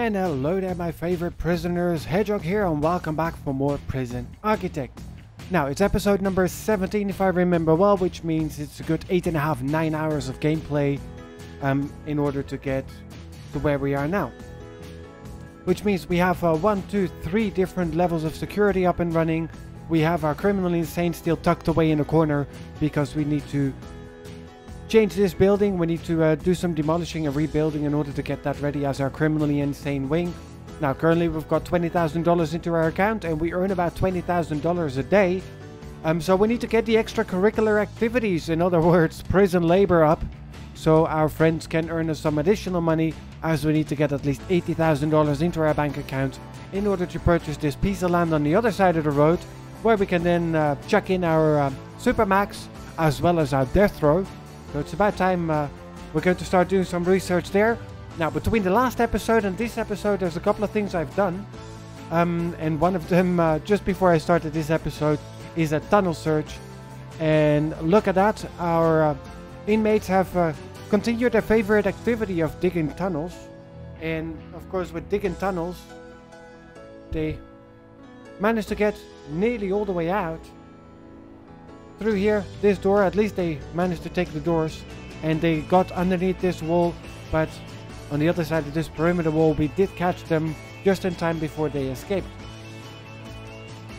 And hello there my favorite prisoners, Hedgehog here and welcome back for more Prison Architect. Now it's episode number 17 if I remember well, which means it's a good 8.5, 9 hours of gameplay in order to get to where we are now. Which means we have 1, 2, 3 different levels of security up and running. We have our criminally insane still tucked away in a corner because we need to change this building. We need to do some demolishing and rebuilding in order to get that ready as our criminally insane wing. Now currently we've got $20,000 into our account and we earn about $20,000 a day. So we need to get the extracurricular activities, in other words prison labor, up so our friends can earn us some additional money, as we need to get at least $80,000 into our bank account in order to purchase this piece of land on the other side of the road, where we can then chuck in our Supermax as well as our death row. So it's about time we're going to start doing some research there. Now between the last episode and this episode there's a couple of things I've done. And one of them just before I started this episode is a tunnel search. And look at that, our inmates have continued their favorite activity of digging tunnels. And of course with digging tunnels they managed to get nearly all the way out. Through here, this door, at least they managed to take the doors and they got underneath this wall, but on the other side of this perimeter wall we did catch them just in time before they escaped.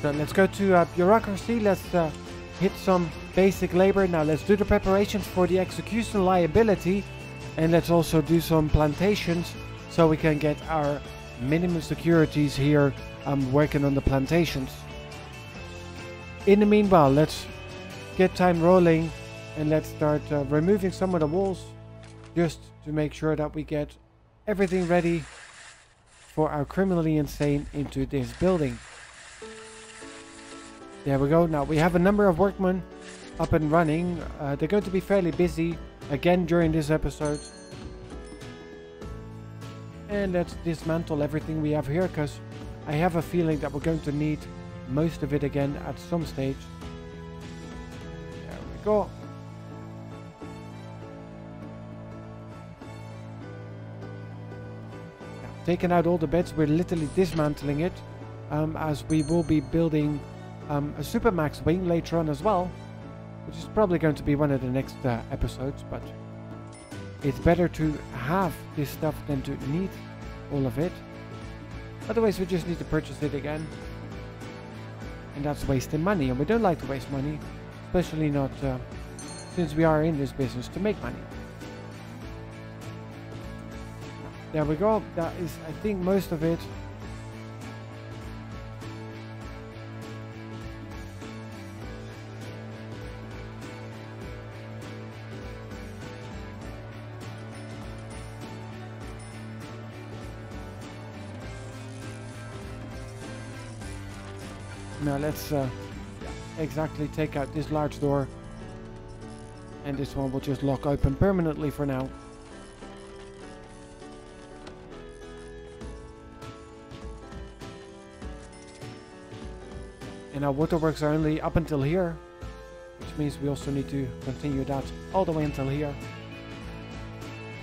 So let's go to bureaucracy, let's hit some basic labor. Now let's do the preparations for the execution liability, and let's also do some plantations so we can get our minimum securities here working on the plantations. In the meanwhile, let's get time rolling and let's start removing some of the walls just to make sure that we get everything ready for our criminally insane into this building. There we go. Now we have a number of workmen up and running. They're going to be fairly busy again during this episode. And let's dismantle everything we have here, because I have a feeling that we're going to need most of it again at some stage. There we go. Now, taking out all the beds, we're literally dismantling it, as we will be building a Supermax wing later on as well, which is probably going to be one of the next episodes, but it's better to have this stuff than to need all of it. Otherwise we just need to purchase it again, and that's wasting money, and we don't like to waste money, especially not since we are in this business to make money. There we go. That is, I think, most of it. Now let's exactly take out this large door, and this one will just lock open permanently for now. And our waterworks are only up until here, which means we also need to continue that all the way until here,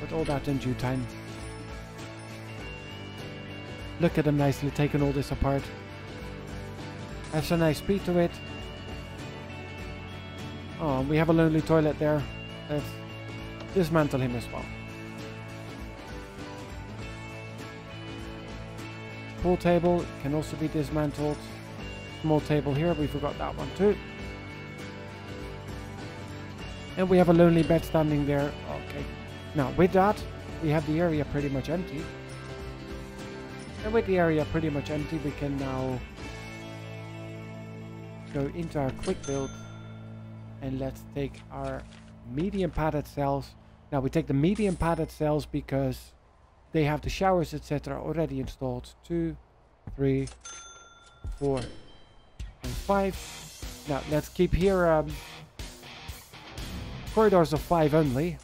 but all that in due time. Look at them nicely taking all this apart. Has a nice speed to it. Oh, we have a lonely toilet there. Let's dismantle him as well. Pool table can also be dismantled. Small table here, we forgot that one too. And we have a lonely bed standing there. Okay. Now with that, we have the area pretty much empty. And with the area pretty much empty, we can now go into our quick build, and let's take our medium padded cells. Now we take the medium padded cells because they have the showers etc. already installed. 2, 3, 4 and 5. Now let's keep here corridors of 5 only.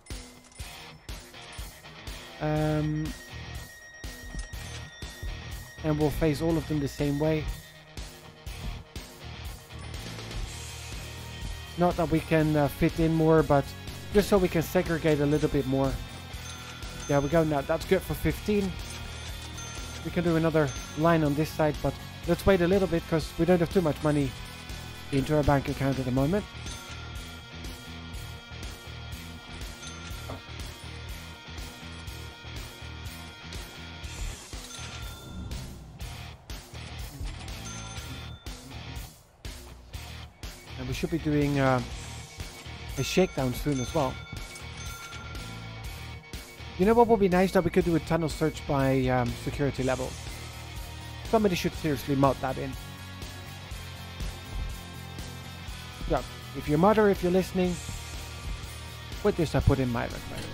And we'll face all of them the same way. Not that we can fit in more, but just so we can segregate a little bit more. There we go. Now that's good for 15. we can do another line on this side, but let's wait a little bit because we don't have too much money into our bank account at the moment. And we should be doing a shakedown soon as well. You know what would be nice? That we could do a tunnel search by security level. Somebody should seriously mod that in. So, if your mother, if you're listening, with this I put in my request.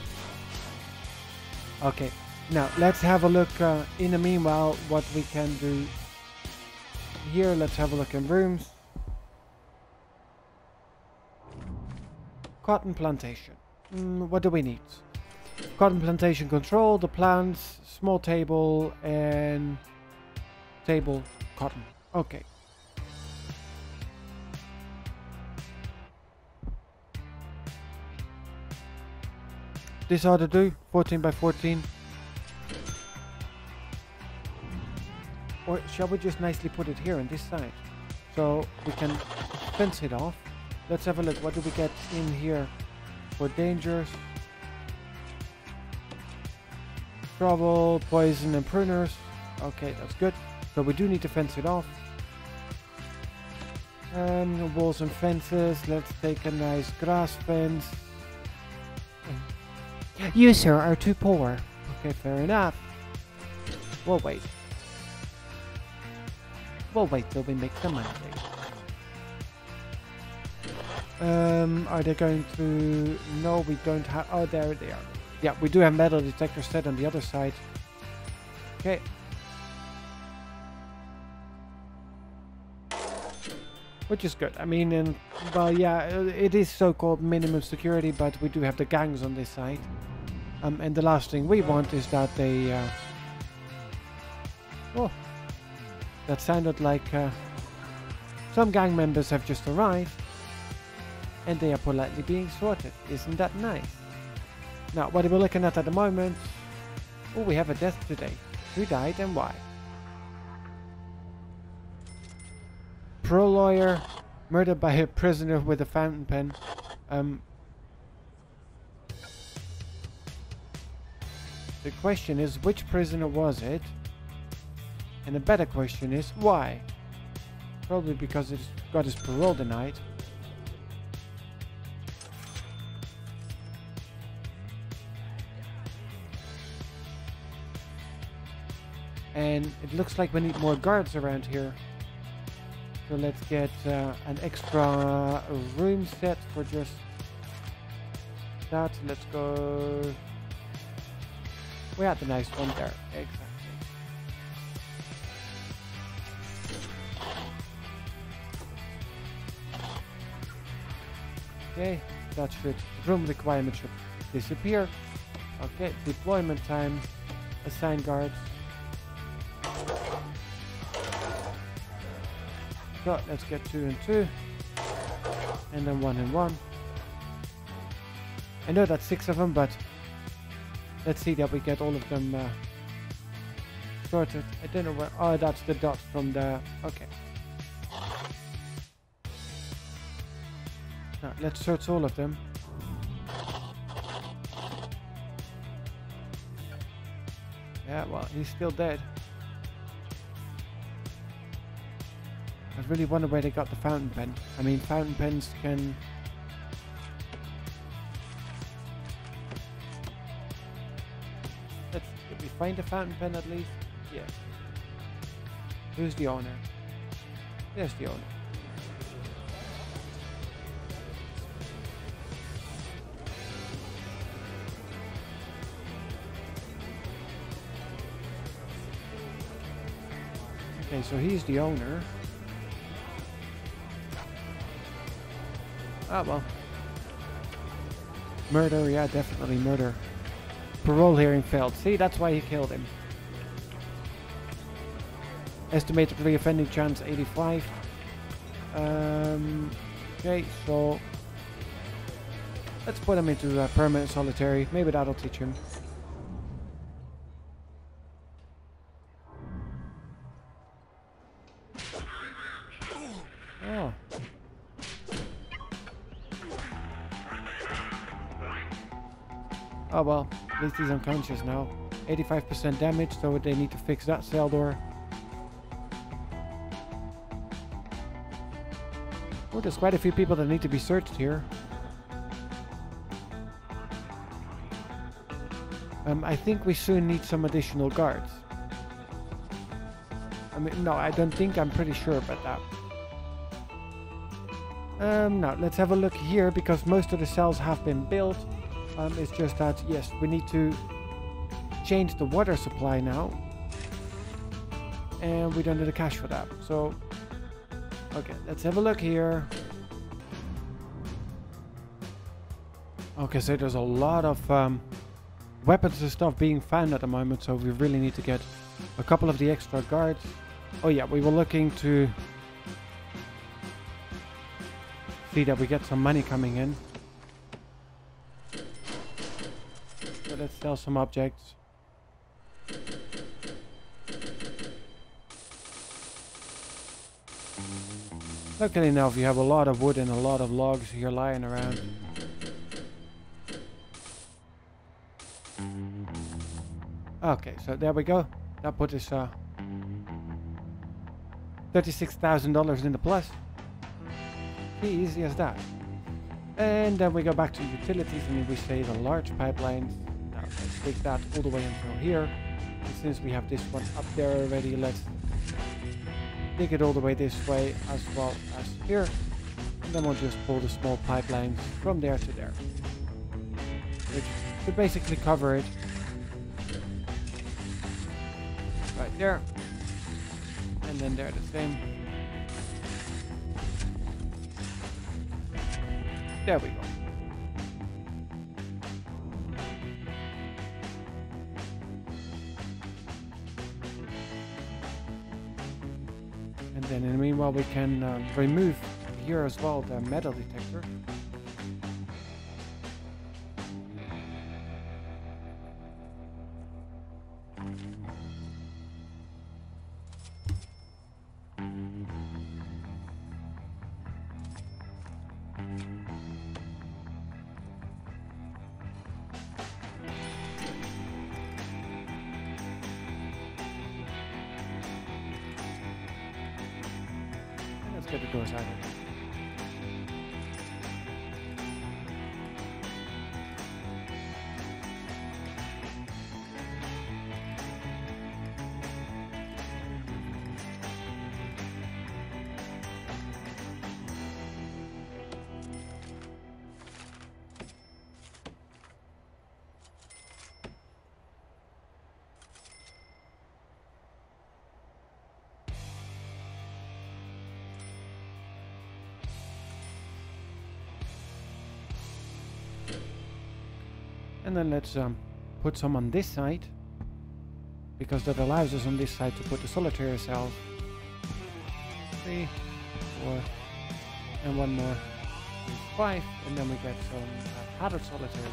Okay, now let's have a look in the meanwhile what we can do here. Let's have a look in rooms. Cotton plantation. What do we need? Cotton plantation control, the plants, small table, and table cotton. Okay. This ought to do 14 by 14. Or shall we just nicely put it here on this side? So we can fence it off. Let's have a look. What do we get in here for dangers? Trouble, poison, and pruners. Okay, that's good. So we do need to fence it off. And walls and fences. Let's take a nice grass fence. You, sir, are too poor. Okay, fair enough. We'll wait. We'll wait till we make some money. Are they going to... No, we don't have... Oh, there they are. Yeah, we do have metal detectors set on the other side. Okay. Which is good. I mean, well, yeah, it is so-called minimum security, but we do have the gangs on this side. And the last thing we want is that they... Oh, that sounded like some gang members have just arrived. And they are politely being sorted. Isn't that nice? Now, what are we looking at the moment? Oh, we have a death today. Who died and why? Pro lawyer murdered by a prisoner with a fountain pen. The question is, which prisoner was it? And a better question is, why? Probably because he's got his parole denied. And it looks like we need more guards around here. So let's get an extra room set for just that. Let's go... We had the nice one there. Exactly. Okay, that should... Room requirement should disappear. Okay, deployment time. Assign guards. So let's get 2 and 2, and then 1 and 1. I know that's 6 of them, but let's see that we get all of them sorted. I don't know where. Oh, that's the dots from the. Okay. Now let's search all of them. Yeah, well, he's still dead. I really wonder where they got the fountain pen. I mean, fountain pens can... Did we find a fountain pen at least? Yeah. Who's the owner? There's the owner. Okay, so he's the owner. Ah, well. Murder, yeah, definitely murder. Parole hearing failed. See, that's why he killed him. Estimated reoffending chance 85. Okay, so let's put him into permanent solitary. Maybe that'll teach him. Oh. Oh well, at least he's unconscious now. 85% damage, so they need to fix that cell door. Oh, there's quite a few people that need to be searched here. I think we soon need some additional guards. I mean, no, I don't think, I'm pretty sure about that. Now, let's have a look here, because most of the cells have been built. It's just that, yes, we need to change the water supply now. And we don't need the cash for that. So, okay, let's have a look here. Okay, so there's a lot of weapons and stuff being found at the moment, so we really need to get a couple of the extra guards. Oh yeah, we were looking to see that we get some money coming in. So let's sell some objects. Luckily enough, you have a lot of wood and a lot of logs here lying around. Okay, so there we go. That put us $36,000 in the plus. Pretty easy as that. And then we go back to utilities and we say the large pipelines. Now let's take that all the way until here. And since we have this one up there already, let's dig it all the way this way as well as here. And then we'll just pull the small pipelines from there to there, which should basically cover it. Right there, and then they're the same. There we go. And then in the meanwhile we can remove here as well the metal detector. Let's get the doors out of here. And then let's put some on this side, because that allows us on this side to put the solitary cells. 3, 4, and one more. 5, and then we get some padded solitary.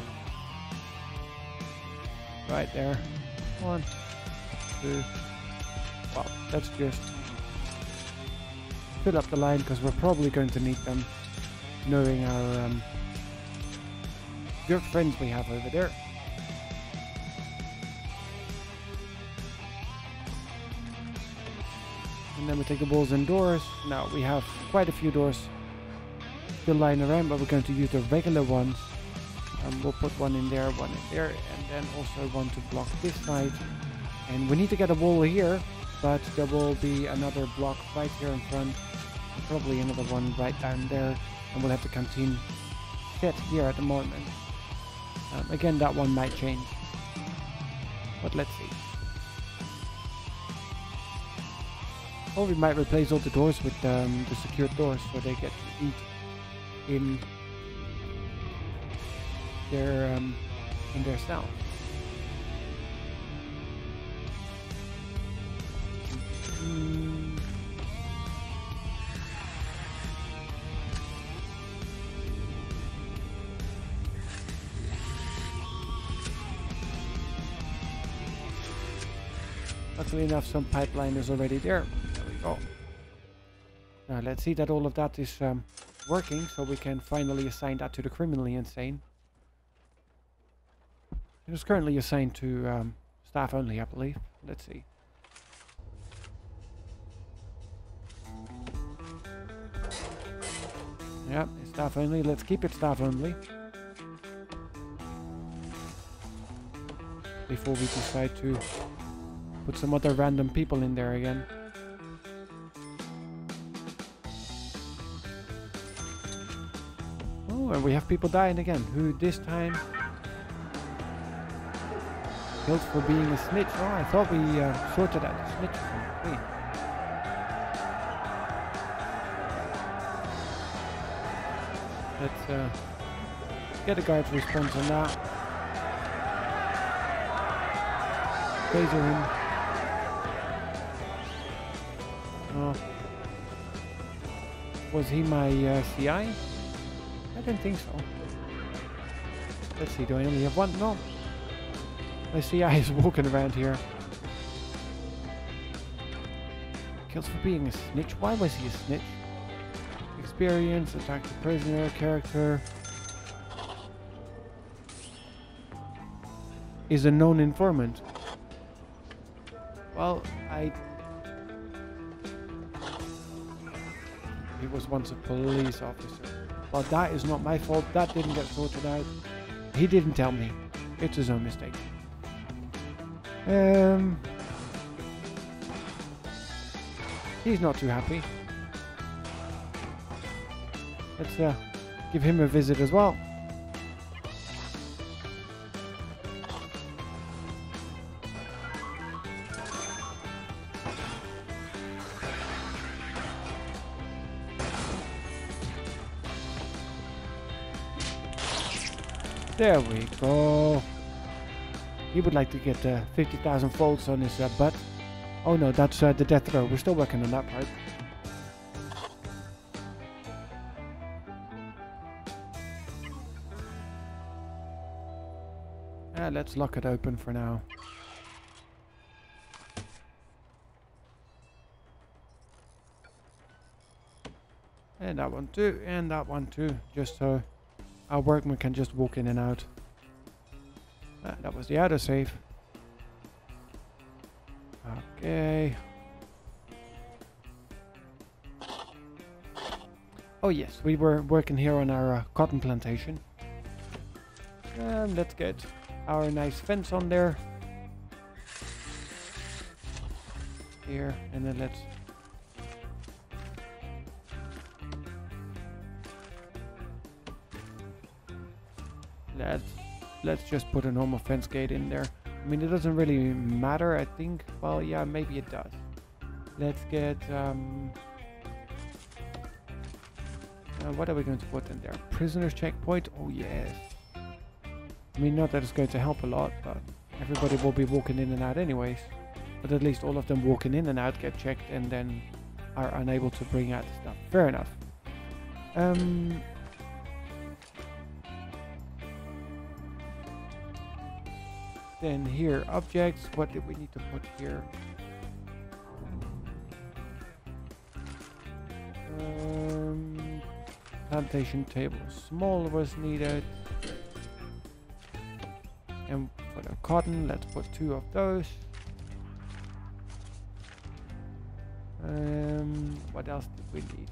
Right there. 1, 2. Well, let's just fill up the line, because we're probably going to need them, knowing our good friends we have over there. And then we take the walls and doors. Now we have quite a few doors still lying around, but we're going to use the regular ones. We'll put one in there, and then also one to block this side. And we need to get a wall here, but there will be another block right here in front, and probably another one right down there, and we'll have the canteen set here at the moment. Again, that one might change, but let's see. Or we might replace all the doors with the secured doors, so they get to eat in their cell. Luckily enough, some pipeline is already there. There we go. Now let's see that all of that is working, so we can finally assign that to the criminally insane. It was currently assigned to staff only, I believe. Let's see. Yeah, it's staff only. Let's keep it staff only. Before we decide to put some other random people in there again. Oh, and we have people dying again. Who this time? Killed for being a snitch. Oh, I thought we sorted out the snitch thing. Wait. Let's get a guard's response on that. Taser him. Oh. Was he my CI? I don't think so. Let's see, do I only have one? No. My CI is walking around here. Kills for being a snitch. Why was he a snitch? Experience, attack the prisoner, character. Is a known informant. Well, he was once a police officer. Well, that is not my fault. That didn't get sorted out. He didn't tell me. It's his own mistake. He's not too happy. Let's give him a visit as well. There we go. He would like to get 50,000 volts on his butt. Oh no, that's the death row. We're still working on that part. Let's lock it open for now. And that one too, and that one too, just so our workman can just walk in and out. That was the outer safe. Okay. Oh yes, we were working here on our cotton plantation. And let's get our nice fence on there. Here, and then let's just put a normal fence gate in there. I mean, it doesn't really matter, I think. Well, yeah, maybe it does. Let's get what are we going to put in there? Prisoners checkpoint. Oh yes. I mean, not that it's going to help a lot, but everybody will be walking in and out anyways. But at least all of them walking in and out get checked and then are unable to bring out stuff. Fair enough. Then here, objects. What did we need to put here? Plantation table. Small was needed. And for the cotton, let's put 2 of those. What else did we need?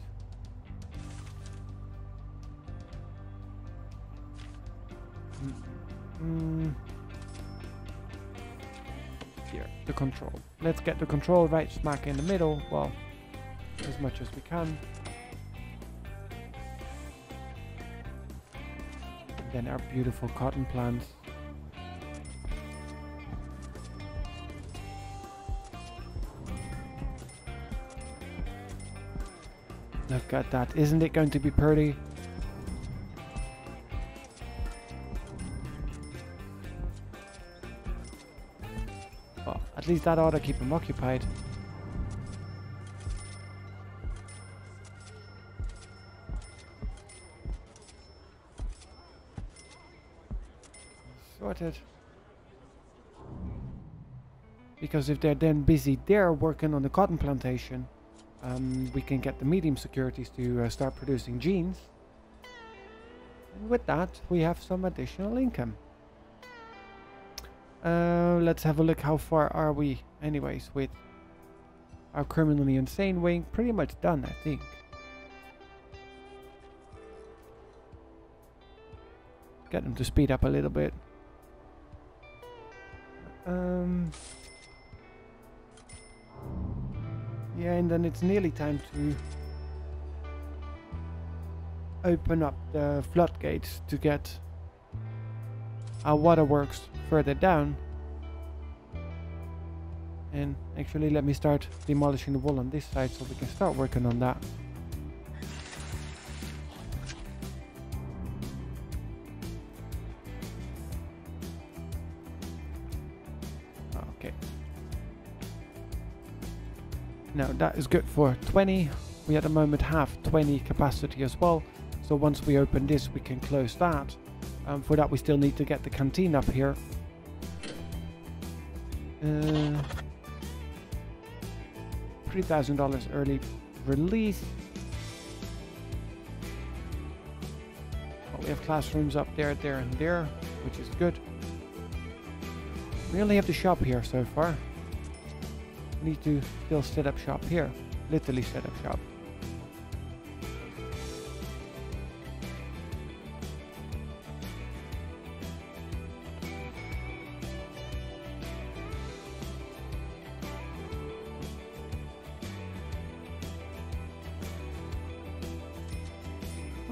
Here, the control. Let's get the control right smack in the middle. Well, as much as we can. And then our beautiful cotton plants. Look at that. Isn't it going to be pretty? Well, at least that ought to keep them occupied. Sorted. Because if they're then busy there working on the cotton plantation, we can get the medium securities to start producing genes. And with that, we have some additional income. Let's have a look. How far are we anyways with our criminally insane wing? Pretty much done, I think. Get them to speed up a little bit. Yeah, and then it's nearly time to open up the floodgates to get our waterworks further down. And actually, let me start demolishing the wall on this side so we can start working on that. Okay. Now that is good for 20. We at the moment have 20 capacity as well. So once we open this, we can close that. For that, we still need to get the canteen up here. $3,000 early release. Well, we have classrooms up there, there, and there, which is good. We only have the shop here so far. We need to still set up shop here. Literally set up shop.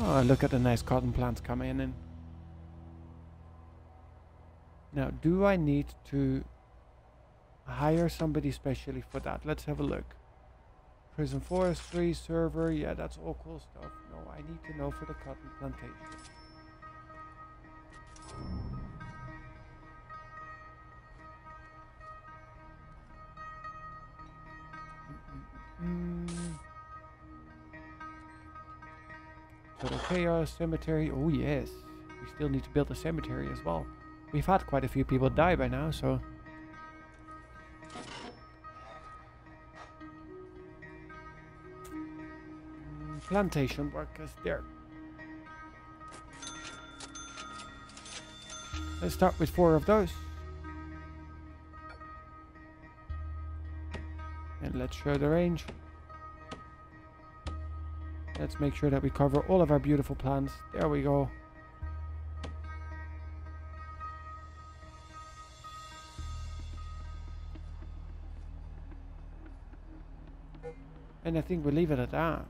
Oh, look at the nice cotton plants coming in. Now, do I need to hire somebody specially for that? Let's have a look. Prison forestry, server, yeah, that's all cool stuff. No, I need to know for the cotton plantation. So the chaos cemetery, oh yes, we still need to build a cemetery as well. We've had quite a few people die by now, so plantation workers there. Let's start with 4 of those. And let's show the range. Let's make sure that we cover all of our beautiful plants. There we go. And I think we'll leave it at that.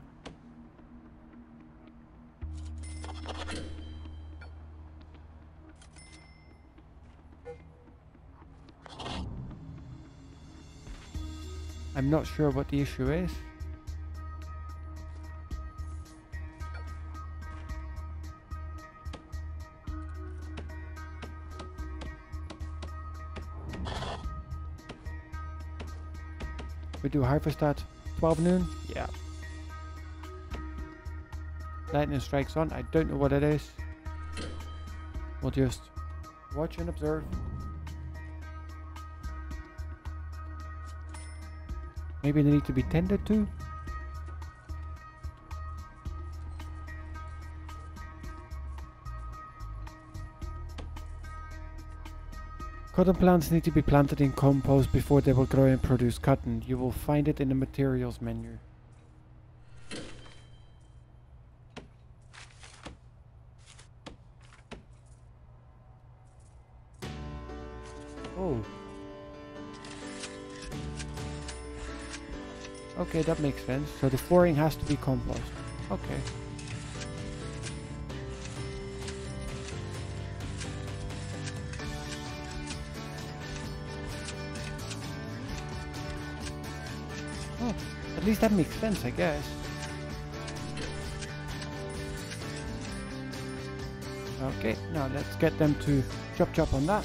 I'm not sure what the issue is. We do harvest at 12 noon? Yeah. Lightning strikes on. I don't know what it is. We'll just watch and observe. Maybe they need to be tended to. Cotton plants need to be planted in compost before they will grow and produce cotton. You will find it in the materials menu. Oh. Okay, that makes sense. So the flooring has to be compost. Okay. Oh, at least that makes sense, I guess. Okay, now let's get them to chop on that.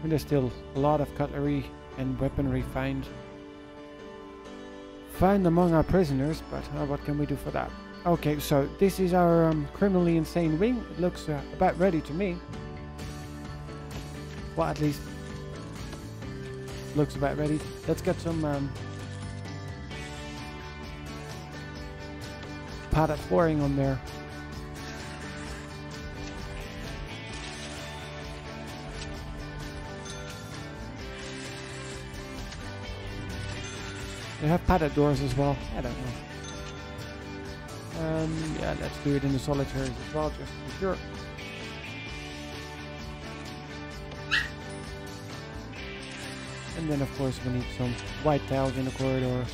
And there's still a lot of cutlery and weaponry found among our prisoners, but what can we do for that? Okay, so this is our criminally insane wing. It looks about ready to me. Well, at least looks about ready. Let's get some padded flooring on there. They have padded doors as well. I don't know. Yeah, let's do it in the solitaires as well, just to be sure. And then of course we need some white tiles in the corridor.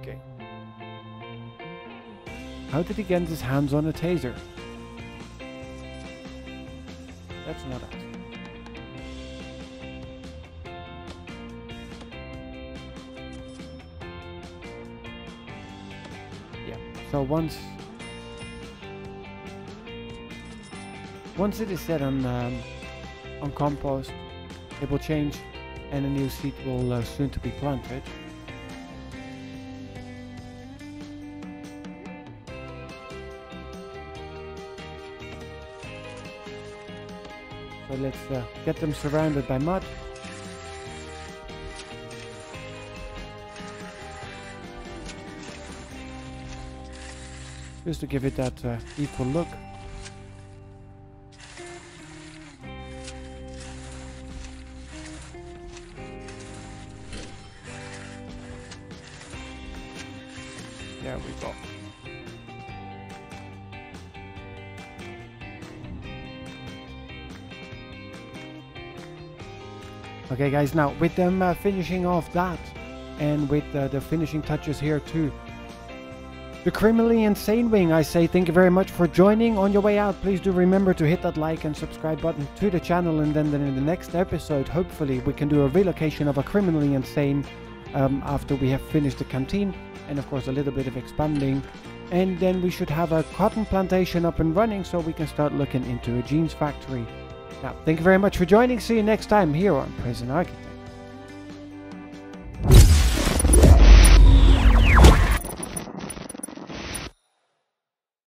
Okay. How did he get his hands on a taser? That's not us. Yeah, so once it is set on compost, it will change and a new seed will soon to be planted. So let's get them surrounded by mud. Just to give it that equal look. There we go. Okay guys, now with them finishing off that and with the finishing touches here too, the criminally insane wing, I say thank you very much for joining. On your way out, please do remember to hit that like and subscribe button to the channel, and then in the next episode hopefully we can do a relocation of a criminally insane after we have finished the canteen and of course a little bit of expanding, and then we should have a cotton plantation up and running so we can start looking into a jeans factory. Now, thank you very much for joining. See you next time here on Prison Architect.